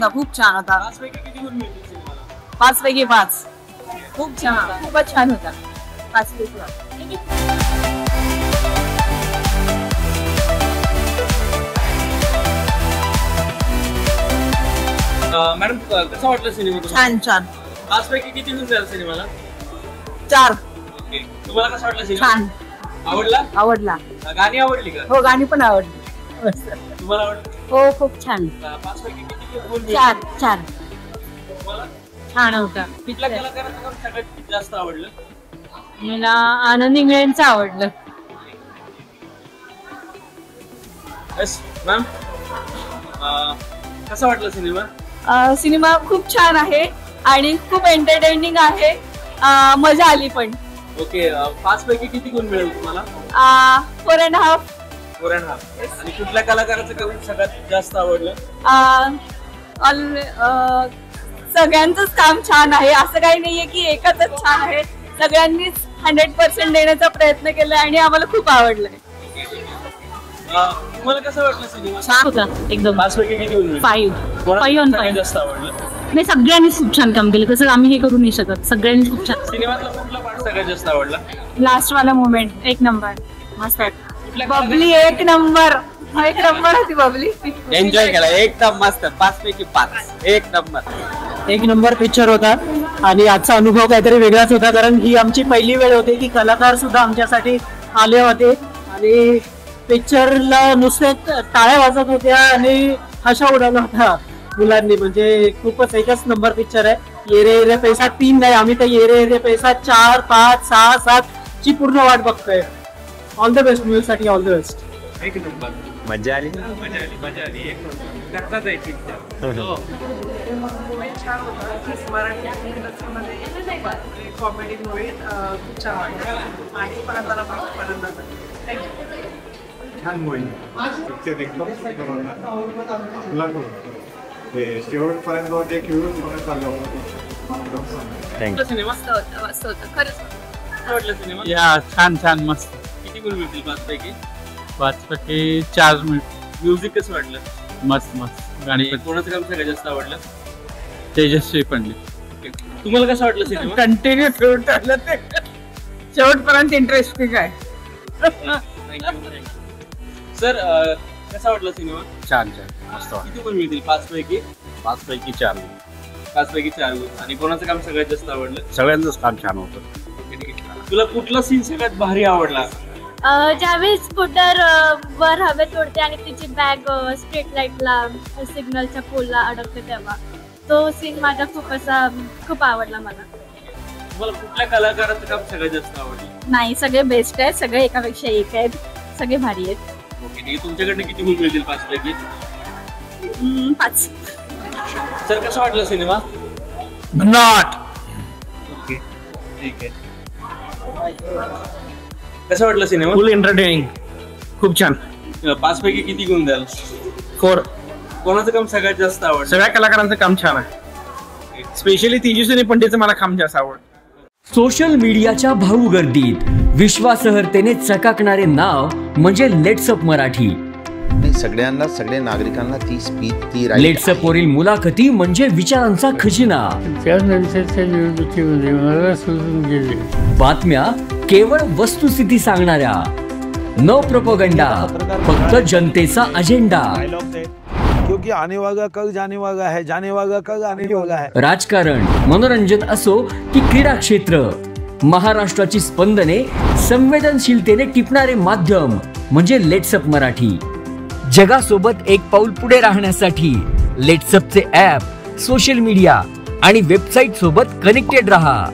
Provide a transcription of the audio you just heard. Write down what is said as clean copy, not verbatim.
होता, खूप छान होता. 5 पैकी किती गुण मिळतील सिनेमाला? 5 पैकी 5. खूप छान होता, खूपच छान होता. 5 पैकी 5. मॅडम कसा वाटला सिनेमा? छान छान. 5 पैकी किती गुण द्याल सिनेमाला? 4. ओके. तुम्हाला कसा वाटला सिनेमा? छान. आवडला. गाणी आवडली का? हो, गाणी पण आवडली. तुम्हाला आवडली? हो, खूप छान. 5 पैकी किती गुण? 4. तुम्हाला छान होता. कुठल्या कलाकाराचं काम सगळ्यात जास्त आवडलं? मला आनंद इंगळेंचं आवडलं. येस मॅम, कसा वाटला सिनेमा? सिनेमा खूप छान आहे आणि खूप एंटरटेनिंग आहे. मजा आली पण. ओके. 5 पैकी किती गुण मिळेल तुम्हाला? 4.5. 4.5. आणि कुठल्या कलाकाराचं काम सगळ्यात जास्त आवडलं? सगळ्यांचंच काम छान आहे, असं काही नाहीये की एकाच छान आहे. सगळ्यांनीच 100% देण्याचा प्रयत्न केलाय आणि आम्हाला खूप आवडलंय. तुम्हाला कसं वाटलं सिनेमा? छान होता एकदम. 5 पैकी किती गुण मिळेल? 5 on 5. जास्त आवडलं? नाही, सगळ्यांनीच खूप छान काम केलं. तसं आम्ही हे करू नाही शकत. सगळ्यांनी खूप छान. सिनेमातला कुठला पार्ट सगळ्यात जास्त आवडला? लास्ट वाला मोमेंट एक नंबर. मस्त. बबली एक नंबर होती. बबली एन्जॉय केला एकदम मस्त. 5 पैकी 5. एक नंबर पिक्चर होता आणि आजचा अनुभव काहीतरी वेगळाच होता, कारण ही आमची पहिली वेळ होती की कलाकार सुद्धा आमच्यासाठी आले होते आणि पिक्चरला नुसते टाळ्या वाजत होत्या आणि हशा उडवला होता मुलांनी. म्हणजे खूपच एकच नंबर पिक्चर आहे. येरे येरे पैसा 3 नाही, आम्ही तर येरे येरे पैसा 4, 5, 6, 7 ची पूर्ण वाट बघतोय. ऑल द बेस्ट मूवीसाठी. All the best. एक नंबर. मजा आली. एक कॉमेडी मूवी खूप छान वाटलं आणि छान मूवी. पिक्चर एकदम शेवटपर्यंत होते, खेळून चाललं होतं. सिनेमा मस्त होतं खरंच. आवडला सिनेमा? या छान मस्त. किती गुण मिळतील 5 पैकी? 5 पैकी 4 मिनिट. म्युझिक कसं वाटलं? मस्त गाणी. कोणाचं काम सगळ्यात जास्त आवडलं? तेजस्वी पंडित. तुम्हाला कसं वाटलं सिनेमा? कंटिन्यू शेवटपर्यंत इंटरेस्टिंग आहे. थँक्यू. सर, कसा वाटला सिनेमा? छान मस्त. किती गुण मिळतील 5 पैकी? 5 पैकी 4. 5 पैकी 4 गुण. आणि कोणाचं काम सगळ्यात जास्त आवडलं? सगळ्यांचंच काम छान होतं. तुला कुठला सीन सगळ्यात भारी आवडला? ज्यावेळेस स्कूटर वर हवेत उडते आणि तिची बॅग स्ट्रीट लाईटला सिग्नलच्या पोलला अडकते, तेव्हा तो सीन माझा खूप आवडला मला. तुम्हाला कुठल्या कलाकाराचं काम सगळ्यात जास्त आवडलं? नाही, सगळे बेस्ट आहेत. सगळे एकापेक्षा एक आहेत. सगळे भारी आहेत. ओके. ठीक आहे. तुमच्याकडनं किती गुण मिळतील 5 पैकी? 5. सर, कसा वाटला सिनेमा? नॉट. ओके, ठीक आहे. कसं वाटलं सिनेमा? फुल एंटरटेनिंग. खूप छान. 5 पैकी किती गुण द्याल? 4. कोणाचं काम सगळ्यात जास्त आवडलं? सगळ्या कलाकारांचं काम छान आहे. स्पेशली तेजस्वी पंडितचं मला काम जास्त आवडतं. सोशल मीडियाच्या भाऊ गर्दीत विश्वासार्हतेने चकाकणारे नाव म्हणजे लेट्सअप मराठी. सगळ्यांना, सगळ्या नागरिकांना ती स्पीच, ती लेट्सअप वरील मुलाखती म्हणजे विचारांचा खजिना. त्यानंतरच्या निवडणुकीमध्ये मला सोडून गेले. बातम्या केवळ वस्तुस्थिती सांगणाऱ्या, न प्रोपगंडा, फक्त जनतेचा अजेंडा. क्योंकि आने वाला कल जाने वाला है, जाने वाला कल आने वाला है. राजकारण, मनोरंजन असो की क्रीडा क्षेत्र, महाराष्ट्राची स्पंदने संवेदनशीलतेने टिपणारे माध्यम म्हणजे लेट्सअप मराठी. जगासोबत एक पाऊल पुढे राहण्यासाठी लेट्सअपचे ॲप, सोशल मीडिया आणि वेबसाईट सोबत कनेक्टेड रहा.